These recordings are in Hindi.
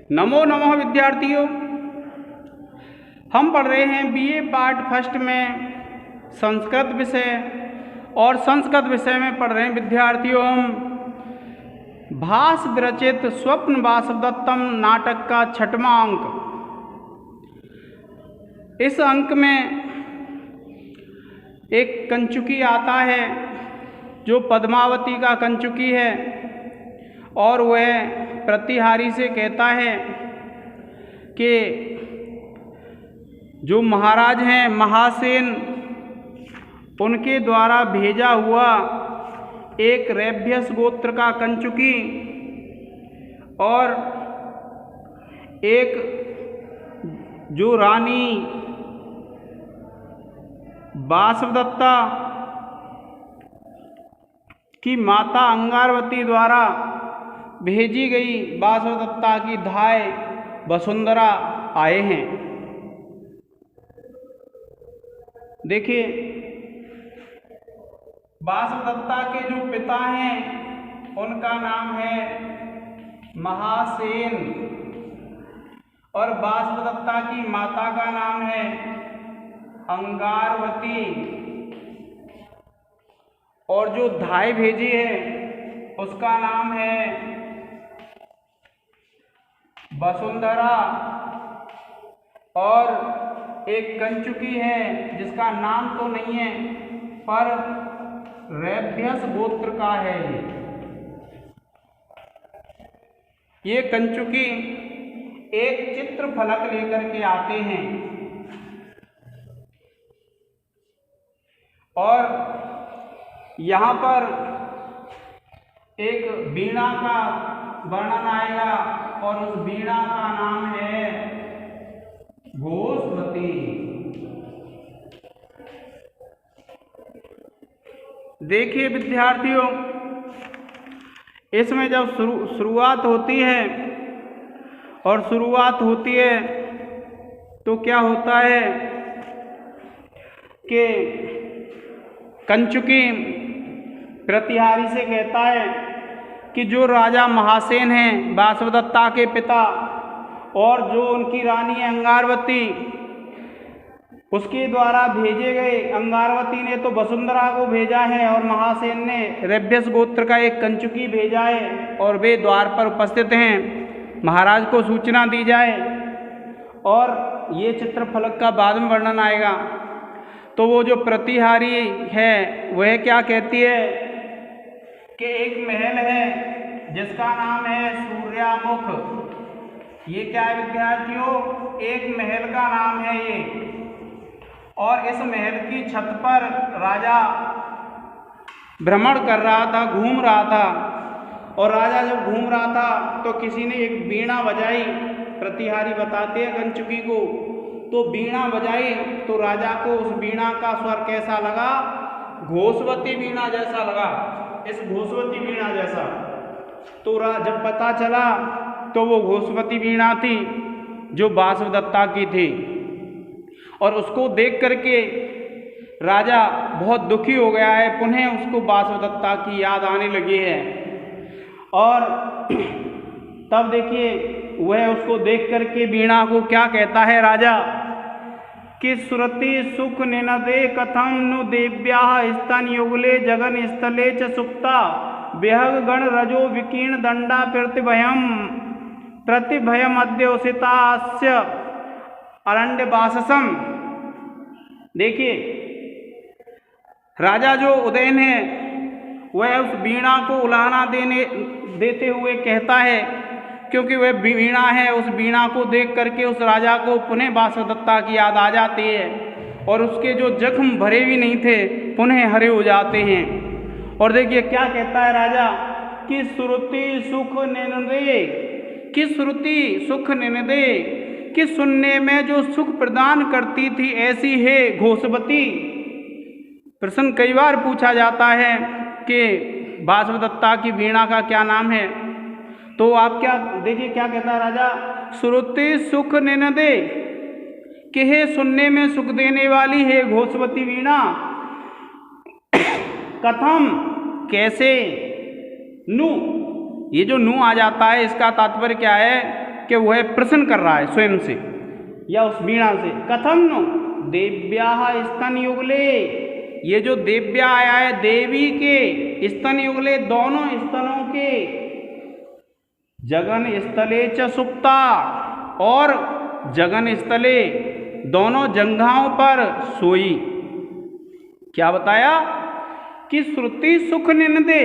नमो नमः विद्यार्थियों। हम पढ़ रहे हैं बीए पार्ट फर्स्ट में संस्कृत विषय, और संस्कृत विषय में पढ़ रहे हैं विद्यार्थियों हम भास विरचित स्वप्न वासवदत्तम नाटक का 6वां अंक। इस अंक में एक कंचुकी आता है जो पद्मावती का कंचुकी है, और वह प्रतिहारी से कहता है कि जो महाराज हैं महासेन, उनके द्वारा भेजा हुआ एक रेभ्यस गोत्र का कंचुकी और एक जो रानी वासवदत्ता की माता अंगारवती द्वारा भेजी गई वासवदत्ता की धाय वसुंधरा आए हैं। देखिए, वासवदत्ता के जो पिता हैं उनका नाम है महासेन, और वासवदत्ता की माता का नाम है अंगारवती, और जो धाय भेजी है उसका नाम है वसुंधरा, और एक कंचुकी है जिसका नाम तो नहीं है पर रेभ्यस गोत्र का है। ये कंचुकी एक चित्र फलक लेकर के आते हैं, और यहाँ पर एक वीणा का वर्णन आएगा, और उस वीणा का नाम है घोषवती। देखिए विद्यार्थियों, इसमें जब शुरुआत होती है तो क्या होता है कि कंचुकी प्रतिहारी से कहता है कि जो राजा महासेन हैं वासवदत्ता के पिता, और जो उनकी रानी है अंगारवती, उसके द्वारा भेजे गए, अंगारवती ने तो वसुंधरा को भेजा है और महासेन ने रेभ्यस गोत्र का एक कंचुकी भेजा है, और वे द्वार पर उपस्थित हैं। महाराज को सूचना दी जाए, और ये चित्रफलक का बाद में वर्णन आएगा। तो वो जो प्रतिहारी है वह क्या कहती है कि एक महल है जिसका नाम है सूर्यामुख। ये क्या है विद्यार्थियों? एक महल का नाम है ये, और इस महल की छत पर राजा भ्रमण कर रहा था, घूम रहा था, और राजा जब घूम रहा था तो किसी ने एक वीणा बजाई। प्रतिहारी बताते हैं कंचुकी को, तो वीणा बजाई तो राजा को उस वीणा का स्वर कैसा लगा? घोषवती वीणा जैसा लगा, इस घोषवती वीणा जैसा। तो जब पता चला तो वो घोषवती वीणा थी जो वासवदत्ता की थी, और उसको देख करके राजा बहुत दुखी हो गया है। पुनः उसको वासवदत्ता की याद आने लगी है, और तब देखिए वह उसको देख करके वीणा को क्या कहता है राजा कि श्रुति सुख निनदे कथम नु देव्याः स्तन युगले जगन स्थले च सुप्ता विहग गण रजो विकीर्ण दंडा प्रतिभयम अद्योषितास्य अरण्य वाससम। देखिए, राजा जो उदयन है वह उस वीणा को उलाहना देते हुए कहता है, क्योंकि वह वीणा है, उस वीणा को देख करके उस राजा को पुनः वासवदत्ता की याद आ जाती है, और उसके जो जख्म भरे भी नहीं थे पुनः हरे हो जाते हैं। और देखिए क्या कहता है राजा कि श्रुति सुख निनदे, कि श्रुति सुख निनदे, कि सुनने में जो सुख प्रदान करती थी ऐसी है घोषवती। प्रश्न कई बार पूछा जाता है कि वासवदत्ता की वीणा का क्या नाम है, तो आप क्या देखिए क्या कहता है राजा, श्रुति सुख निनदे, कि है सुनने में सुख देने वाली है घोषवती वीणा। कथम कैसे, नु, ये जो नु आ जाता है इसका तात्पर्य क्या है कि वह प्रश्न कर रहा है स्वयं से या उस वीणा से। कथम नो देव्याः स्तन युगले, ये जो देव्या आया है देवी के स्तन युगले दोनों स्तनों के, जगन स्थले च सुप्ता और जगन स्थले दोनों जंघाओं पर सोई। क्या बताया कि श्रुति सुख निंदे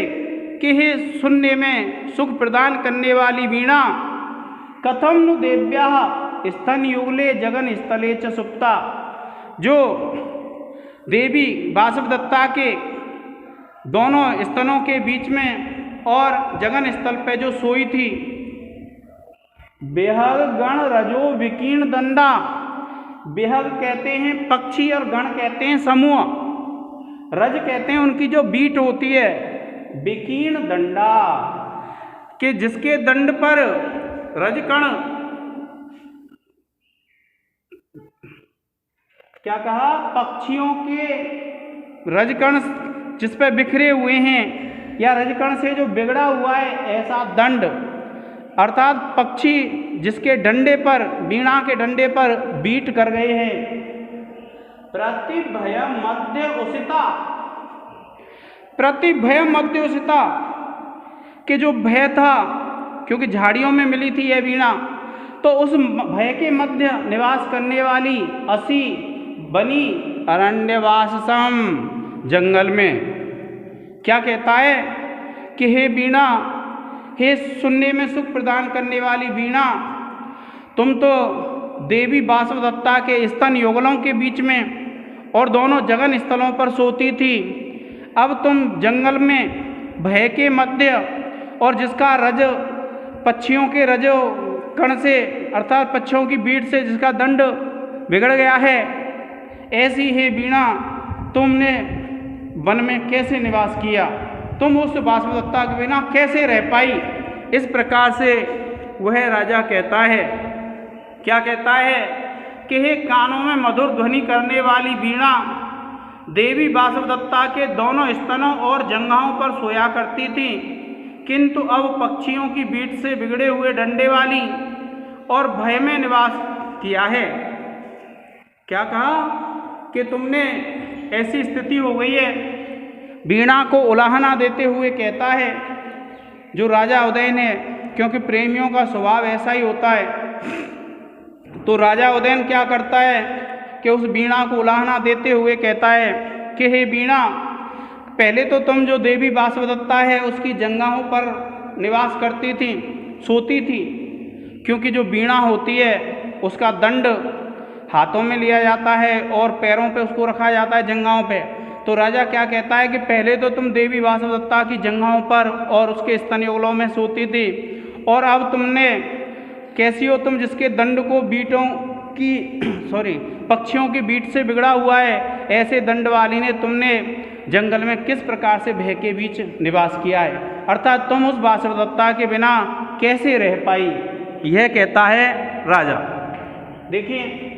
कि हे सुनने में सुख प्रदान करने वाली वीणा, कथम नु देव्याः स्तन युगले जगन स्थले च सुप्ता, जो देवी वासवदत्ता के दोनों स्तनों के बीच में और जगन स्थल पे जो सोई थी। बेहग गण रजो विकीर्ण दंडा, बेहग कहते हैं पक्षी और गण कहते हैं समूह, रज कहते हैं उनकी जो बीट होती है, विकीर्ण दंडा कि जिसके दंड पर रजकण, क्या कहा, पक्षियों के रजकण जिस पे बिखरे हुए हैं या रजकण से जो बिगड़ा हुआ है ऐसा दंड, अर्थात पक्षी जिसके डंडे पर, वीणा के डंडे पर बीट कर गए हैं। प्रतिभय मध्य उसिता, प्रतिभय मध्य उसिता कि जो भय था, क्योंकि झाड़ियों में मिली थी यह वीणा, तो उस भय के मध्य निवास करने वाली असी बनी अरण्यवासम, जंगल में। क्या कहता है कि हे वीणा, हे सुनने में सुख प्रदान करने वाली वीणा, तुम तो देवी वासवदत्ता के स्तन युगलों के बीच में और दोनों जगन स्थलों पर सोती थी। अब तुम जंगल में भय के मध्य और जिसका रज, पक्षियों के रजो कण से अर्थात पक्षियों की बीट से जिसका दंड बिगड़ गया है, ऐसी है वीणा तुमने वन में कैसे निवास किया, तुम उस वासवदत्ता के बिना कैसे रह पाई। इस प्रकार से वह राजा कहता है, क्या कहता है कि हे कानों में मधुर ध्वनि करने वाली वीणा, देवी वासवदत्ता के दोनों स्तनों और जंघाओं पर सोया करती थी, किंतु अब पक्षियों की बीट से बिगड़े हुए डंडे वाली और भय में निवास किया है। क्या कहा कि तुमने ऐसी स्थिति हो गई है। वीणा को उलाहना देते हुए कहता है जो राजा उदयन है, क्योंकि प्रेमियों का स्वभाव ऐसा ही होता है। तो राजा उदयन क्या करता है कि उस वीणा को उलाहना देते हुए कहता है कि हे वीणा, पहले तो तुम जो देवी वासवदत्ता है उसकी जंघाओं पर निवास करती थी, सोती थी, क्योंकि जो वीणा होती है उसका दंड हाथों में लिया जाता है और पैरों पे उसको रखा जाता है, जंघाओं पे। तो राजा क्या कहता है कि पहले तो तुम देवी वासवदत्ता की जंघाओं पर और उसके स्तनयुगलों में सोती थी, और अब तुमने कैसी हो तुम जिसके दंड को बीटों की पक्षियों की बीट से बिगड़ा हुआ है, ऐसे दंड वाली ने तुमने जंगल में किस प्रकार से भय के बीच निवास किया है, अर्थात तुम उस वासवदत्ता के बिना कैसे रह पाई, यह कहता है राजा। देखिए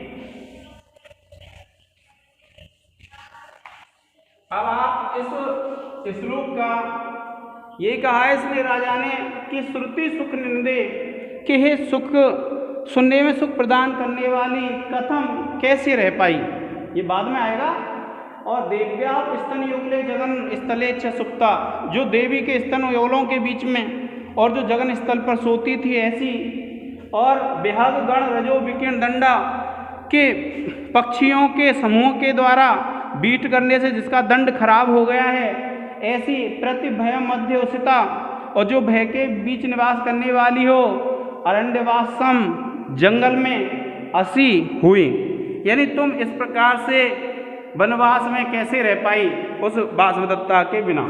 अब आप इस श्लोक का ये कहा है इसने राजा ने कि श्रुति सुख निंदे कि हे सुख सुनने में सुख प्रदान करने वाली कथम कैसे रह पाई, ये बाद में आएगा। और देव्या स्तन युगले जगन स्थले च सुप्ता, जो देवी के स्तन युगलों के बीच में और जो जगन स्थल पर सोती थी ऐसी, और बेहग गण रजो विकीर्ण दंडा के पक्षियों के समूह के द्वारा बीट करने से जिसका दंड खराब हो गया है, ऐसी प्रतिभय मध्य उसिता, और जो भय के बीच निवास करने वाली हो, अरण्यवासम जंगल में असी हुई, यानी तुम इस प्रकार से वनवास में कैसे रह पाई उस वासवदत्ता के बिना।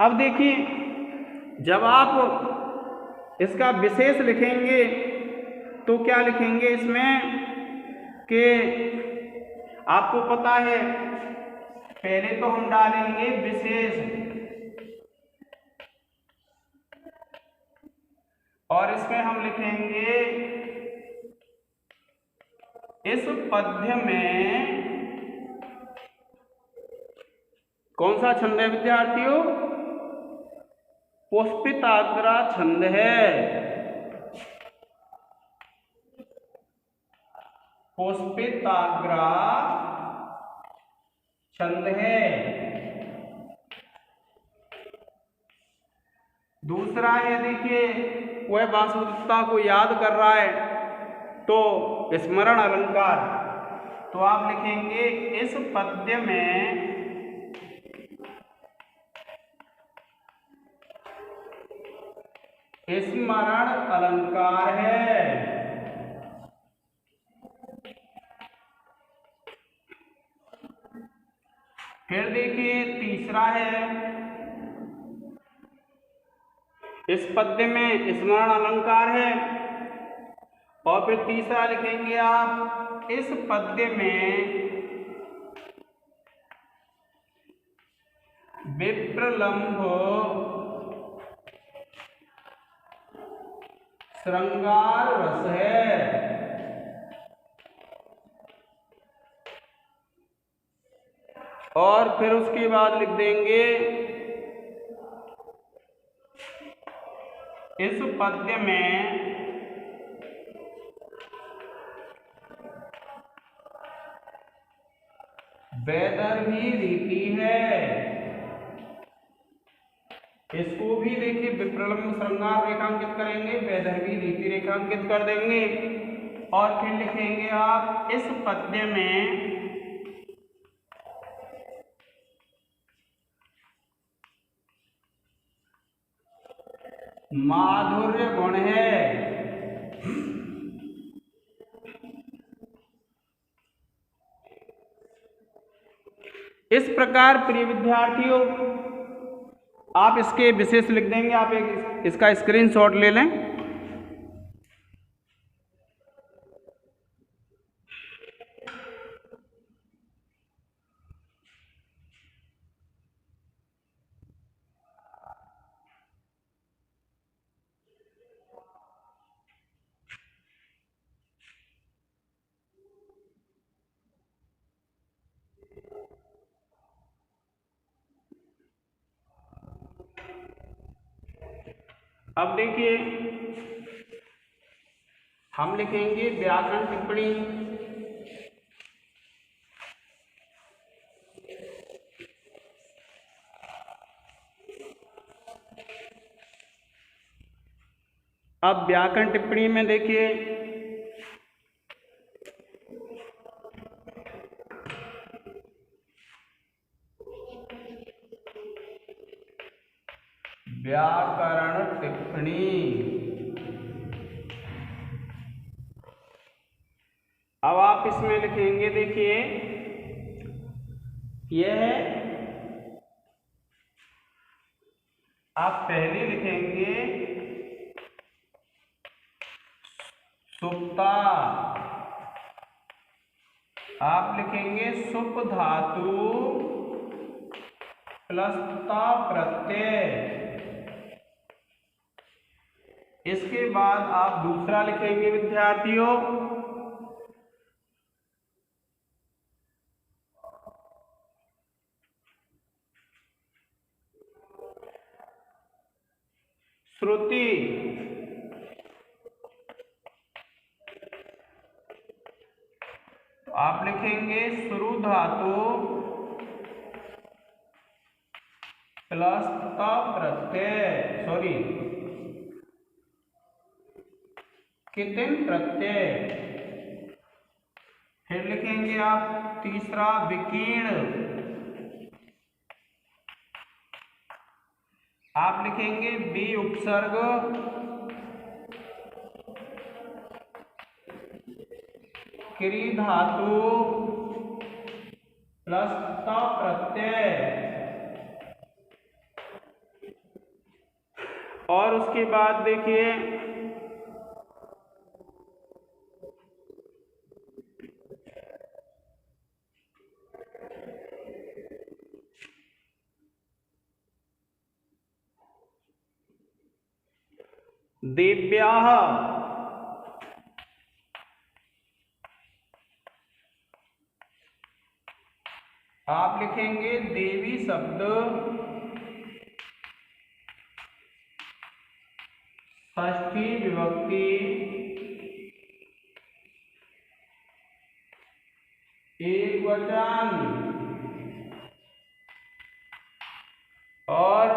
अब देखिए जब आप इसका विशेष लिखेंगे तो क्या लिखेंगे इसमें कि आपको पता है, पहले तो हम डालेंगे विशेष, और इसमें हम लिखेंगे इस पद्य में कौन सा छंद है विद्यार्थियों, पुष्पिताग्रा छंद है। पुष्पिताग्रा छंद है। दूसरा है, देखिए, वह वासुदेवता को याद कर रहा है तो स्मरण अलंकार। तो आप लिखेंगे इस पद्य में स्मरण अलंकार है। फिर देखिए तीसरा है, इस पद्य में स्मरण अलंकार है। और फिर तीसरा लिखेंगे आप, इस पद्य में विप्रलंभ श्रृंगार रस है। और फिर उसके बाद लिख देंगे इस पद्य में वैदर्भी रीति है। इसको भी देखिए विप्रलंभ श्रृंगार रेखांकित करेंगे, वैदर्भी रीति रेखांकित कर देंगे। और फिर लिखेंगे आप इस पद्य में माधुर्य गुण है। इस प्रकार प्रिय विद्यार्थियों, आप इसके विशेष लिख देंगे। आप इसका स्क्रीनशॉट ले लें। अब देखिए हम लिखेंगे व्याकरण टिप्पणी। अब व्याकरण टिप्पणी में देखिए व्याकरण टिप्पणी। अब आप इसमें लिखेंगे, देखिए यह आप पहले लिखेंगे सुप्ता। आप लिखेंगे सुप धातु प्लस ता प्रत्यय। इसके बाद आप दूसरा लिखेंगे विद्यार्थियों श्रुति। तो आप लिखेंगे श्रु धातु प्लस ता प्रत्यय, सॉरी कितिन प्रत्यय। फिर लिखेंगे आप तीसरा विकीर्ण। आप लिखेंगे बी उपसर्ग क्री धातु प्लस ता प्रत्यय। और उसके बाद देखिए दिव्याः। आप लिखेंगे देवी शब्द षष्ठी विभक्ति एकवचन और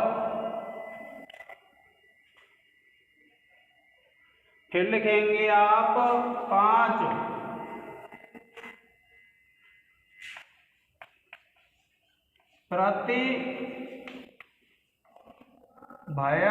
फिर लिखेंगे आप 5 प्रति भय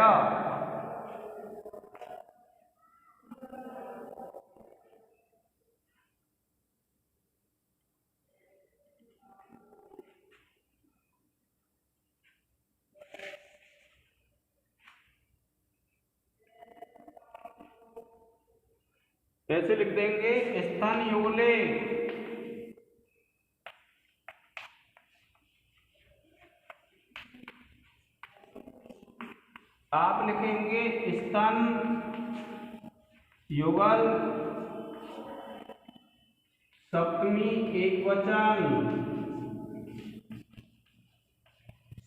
ऐसे लिख देंगे स्तन युगले आप लिखेंगे स्तन युगल सप्तमी एकवचन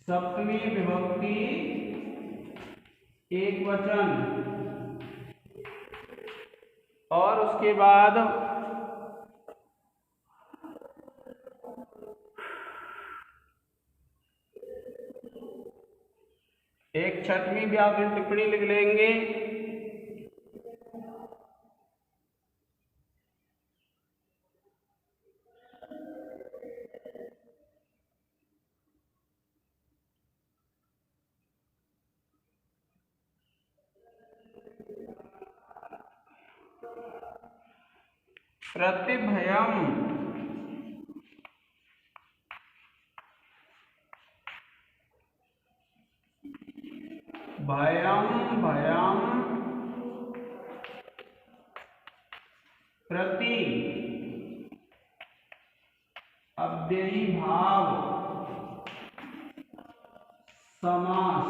सप्तमी विभक्ति एकवचन और उसके बाद एक छठवीं व्याकरण टिप्पणी लिख लेंगे। प्रतिभयम भयम भयम प्रति अव्ययी भाव समास।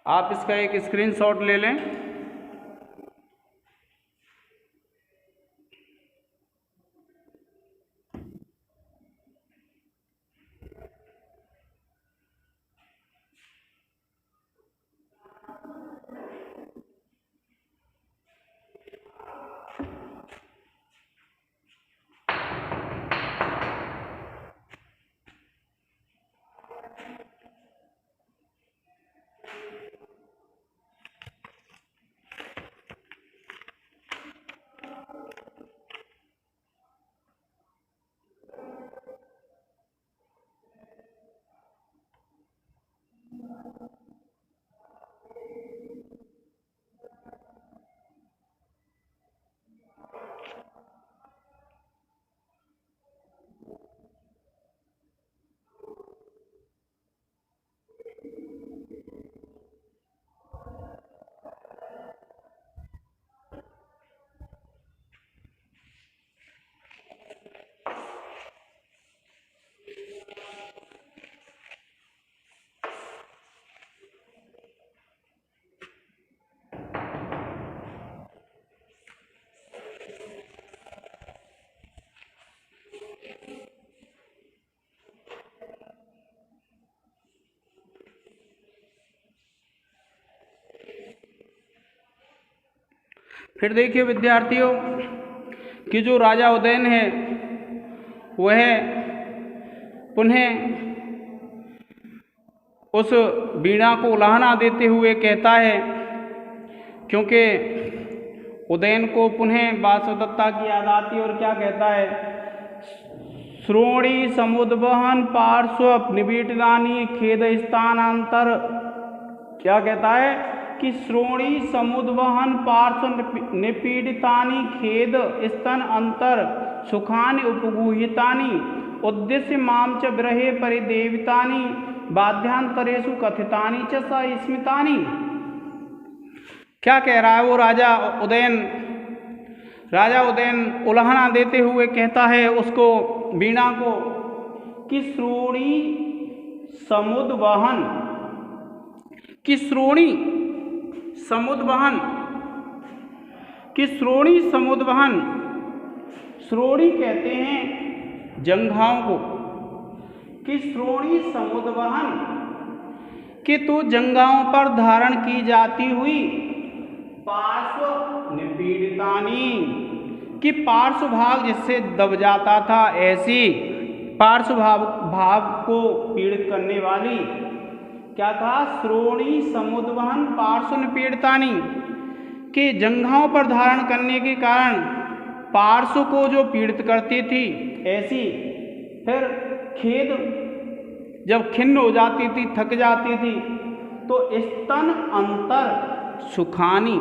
आप इसका एक स्क्रीनशॉट ले लें। फिर देखिए विद्यार्थियों कि जो राजा उदयन है वह पुनः उस वीणा को उलाहना देते हुए कहता है, क्योंकि उदयन को पुनः वासवदत्ता की याद आती और क्या कहता है, श्रोणी समुद्वहन पार्श्व निबीटदानी खेद स्थानांतर। क्या कहता है कि श्रोणी समुद्वहन पार्श्व निपीडितानि खेद स्तन अंतर सुखानि उपगुहितानि उद्देश्य माम च विरहे परिदेवितानि बाध्यांतरेषु कथितानि च सस्मितानि। क्या कह रहा है वो राजा उदयन उलाहना देते हुए कहता है उसको वीणा को कि श्रोणी समुद्वहन, कि श्रोणी समुद्वहन, श्रोणी कहते हैं जंघाओं को, कि श्रोणी समुद्वहन, कि तू जंघाओं पर धारण की जाती हुई पार्श्व निपीड़ितानी, कि पार्श्व भाग जिससे दब जाता था, ऐसी पार्श्व भाग को पीड़ित करने वाली क्या था, श्रोणी समुद्वहन पार्श्व पीड़ितानी, के जंघाओं पर धारण करने के कारण पार्श्व को जो पीड़ित करती थी ऐसी। फिर खेद जब खिन्न हो जाती थी, थक जाती थी, तो स्तन अंतर सुखानी,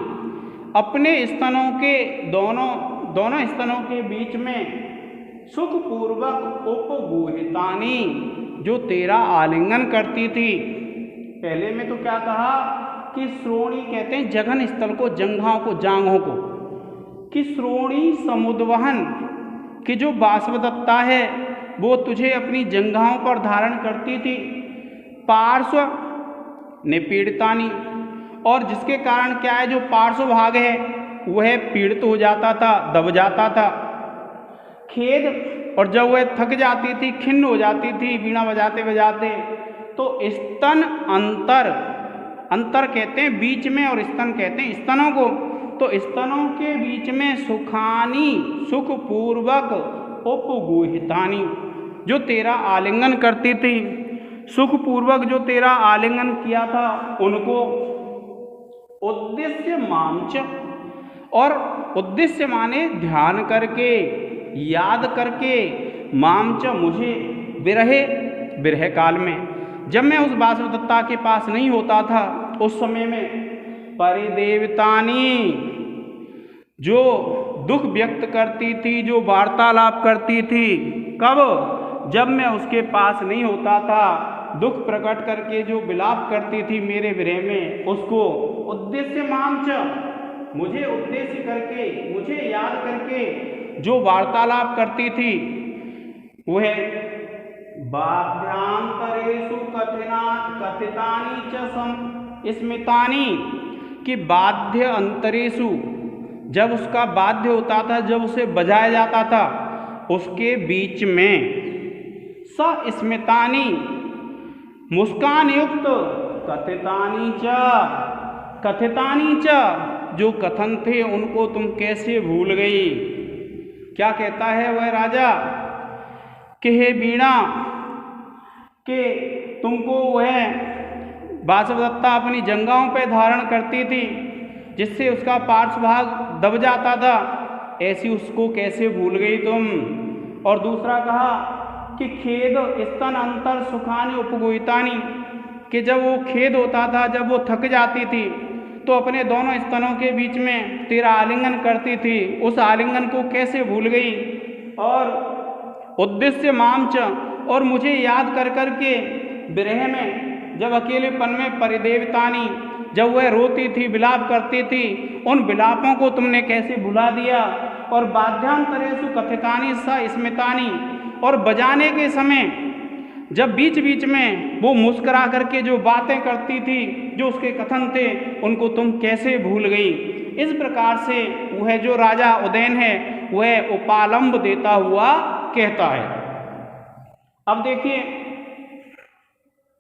अपने स्तनों के दोनों स्तनों के बीच में सुखपूर्वक उपगुहितानी, जो तेरा आलिंगन करती थी। पहले में तो क्या कहा कि श्रोणी कहते हैं जघन स्थल को, जंघाओं को, जांघों को, कि श्रोणी समुद्वहन की जो वासवदत्ता है वो तुझे अपनी जंघाओं पर धारण करती थी, पार्श्व निपीड़ितानी, और जिसके कारण क्या है, जो पार्श्व भाग है वह पीड़ित हो जाता था, दब जाता था। खेद, और जब वह थक जाती थी, खिन्न हो जाती थी वीणा बजाते बजाते, तो स्तन अंतर, अंतर कहते हैं बीच में और स्तन कहते हैं स्तनों को, तो स्तनों के बीच में सुखानी, सुखपूर्वक उपगुहितानी, जो तेरा आलिंगन करती थी, सुखपूर्वक जो तेरा आलिंगन किया था उनको, उद्देश्य मांच, और उद्देश्य माने ध्यान करके, याद करके, मांच मुझे विरह काल में, जब मैं उस वासवदत्ता के पास नहीं होता था उस समय में, परिदेवतानी, जो दुख व्यक्त करती थी, जो वार्तालाप करती थी, कब, जब मैं उसके पास नहीं होता था, दुख प्रकट करके जो विलाप करती थी मेरे विरह में, उसको उद्देश्य मांच, मुझे उद्देश्य करके, मुझे याद करके जो वार्तालाप करती थी, वह बाध्यांतरेषु कथितानि च स्मितानि, कि बाध्य अंतरेषु, जब उसका बाध्य होता था, जब उसे बजाया जाता था, उसके बीच में स्मितानि, मुस्कान युक्त, कथितानि च, जो कथन थे उनको तुम कैसे भूल गई। क्या कहता है वह राजा कि हे वीणा, कि तुमको वह वासवदत्ता अपनी जंघाओं पे धारण करती थी, जिससे उसका पार्श्व भाग दब जाता था, ऐसी उसको कैसे भूल गई तुम। और दूसरा कहा कि खेद स्तन अंतर सुखानी उपगुहितानी, कि जब वो खेद होता था, जब वो थक जाती थी, तो अपने दोनों स्तनों के बीच में तेरा आलिंगन करती थी, उस आलिंगन को कैसे भूल गई। और उद्देश्य मांच, और मुझे याद कर कर के विरह में, जब अकेलेपन में परिदेवतानी, जब वह रोती थी, विलाप करती थी, उन विलापों को तुमने कैसे भुला दिया। और बाध्यांतरेषु कथितानि स स्मितानि, और बजाने के समय जब बीच बीच में वो मुस्कुरा करके जो बातें करती थी, जो उसके कथन थे, उनको तुम कैसे भूल गई। इस प्रकार से वह जो राजा उदयन है वह उपालंब देता हुआ कहता है। अब देखिए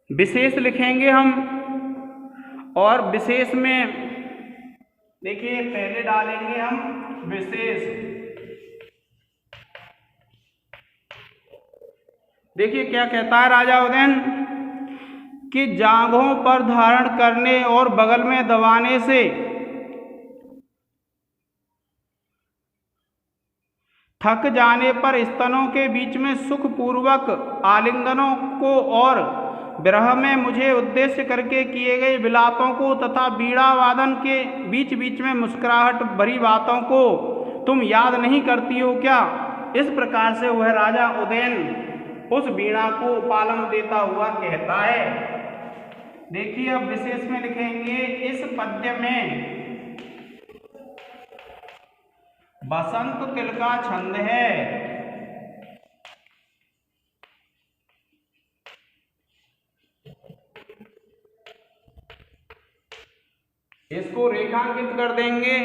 विशेष लिखेंगे हम, और विशेष में देखिए पहले डालेंगे हम विशेष। देखिए क्या कहता है राजा उदयन, कि जांघों पर धारण करने और बगल में दबाने से थक जाने पर स्तनों के बीच में सुखपूर्वक आलिंगनों को, और विरह में मुझे उद्देश्य करके किए गए विलापों को, तथा बीड़ा वादन के बीच बीच में मुस्कुराहट भरी बातों को तुम याद नहीं करती हो क्या। इस प्रकार से वह राजा उदयन उस वीणा को उपालंब देता हुआ कहता है। देखिए अब विशेष में लिखेंगे, इस पद्य में बसंत तिल का छंद है। इसको रेखांकित कर देंगे।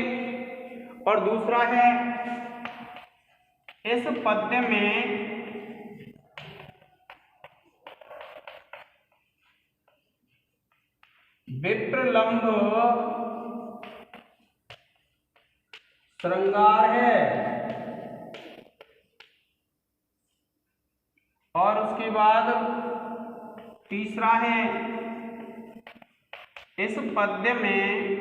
और दूसरा है, इस पद्य में विप्रलंब श्रृंगार है। बाद तीसरा है, इस पद्य में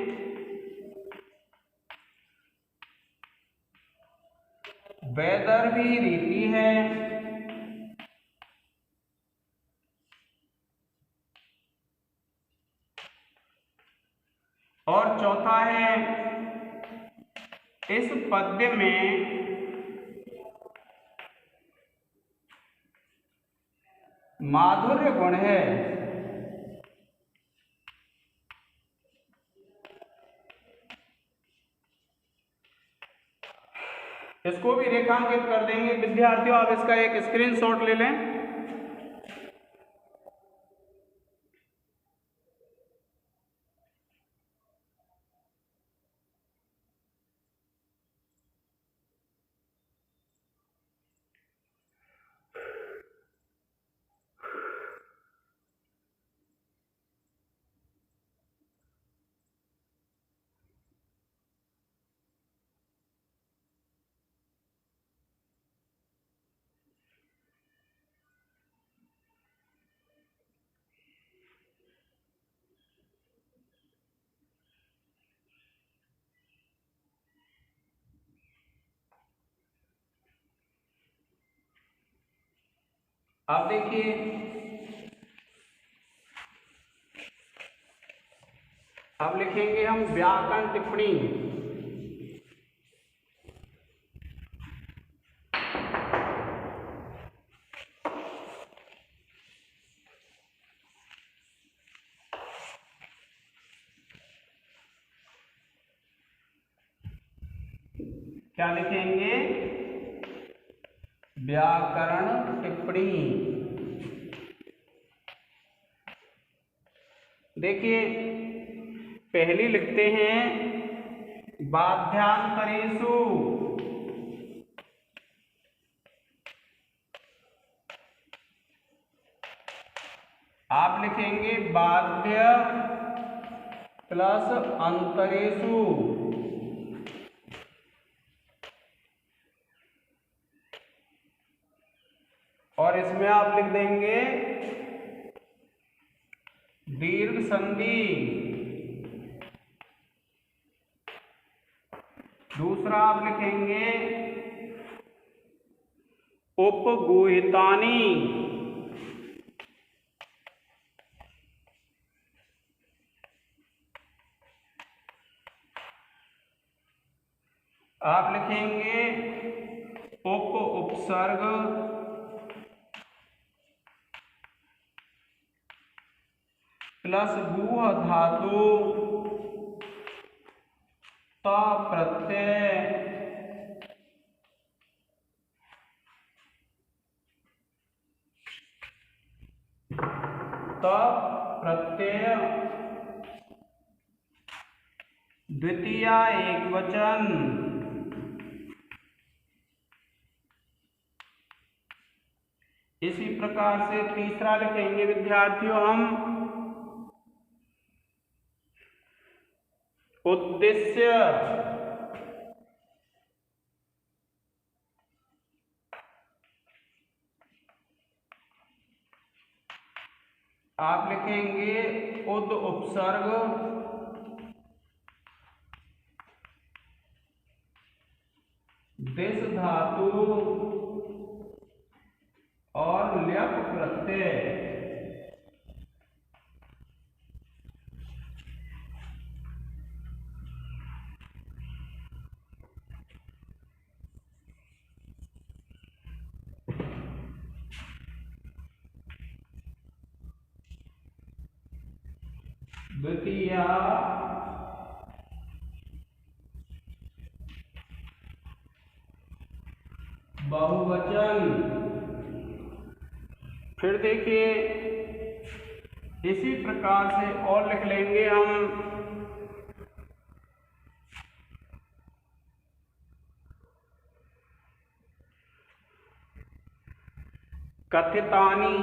वैदर्भी रीति है। और चौथा है, इस पद्य में माधुर्य गुण है। इसको भी रेखांकित कर देंगे विद्यार्थियों, आप इसका एक स्क्रीनशॉट ले लें। आप देखिए, अब लिखेंगे हम व्याकरण टिप्पणी। क्या लिखेंगे? व्याकरण टिप्पणी। देखिए, पहली लिखते हैं बाध्यांतरेषु। आप लिखेंगे बाध्य प्लस अंतरेषु। और इसमें आप लिख देंगे दीर्घ संधि। दूसरा आप लिखेंगे उपगुहितानि। आप लिखेंगे उपसर्ग प्लस गुह धातु त प्रत्यय। त प्रत्यय द्वितीया एकवचन। इसी प्रकार से तीसरा लिखेंगे विद्यार्थियों हम उद्देश्य। आप लिखेंगे उद उपसर्ग दिश धातु और ल्यप प्रत्यय। द्वितीया बहुवचन। फिर देखिए, इसी प्रकार से और लिख लेंगे हम कथितानि।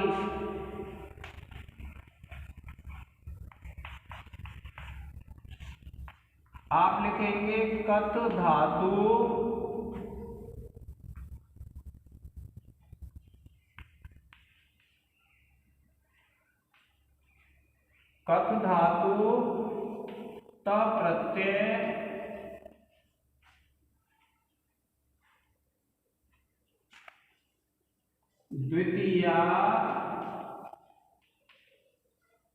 आप लिखेंगे कथ धातु कथ धातु त प्रत्यय द्वितीया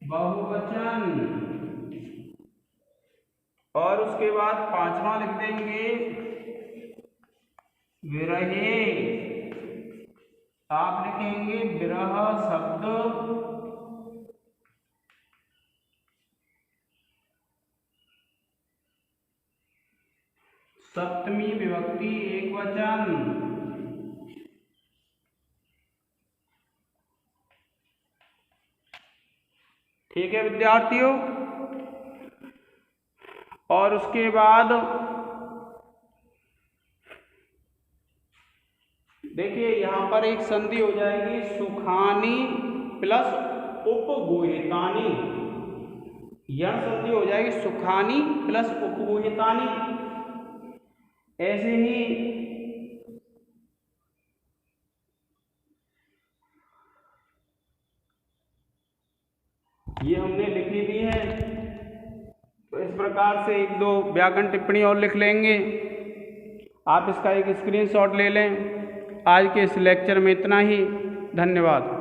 बहुवचन, और उसके बाद पांचवा लिख देंगे विरहे। आप लिखेंगे विरह शब्द सप्तमी विभक्ति एकवचन। ठीक है विद्यार्थियों, और उसके बाद देखिए यहाँ पर एक संधि हो जाएगी सुखानी प्लस उपगोहितानी। यह संधि हो जाएगी सुखानी प्लस उपगोहितानी। ऐसे ही ये हमने लिख ही दी है, तो इस प्रकार से एक दो व्याकरण टिप्पणी और लिख लेंगे। आप इसका एक स्क्रीनशॉट ले लें। आज के इस लेक्चर में इतना ही। धन्यवाद।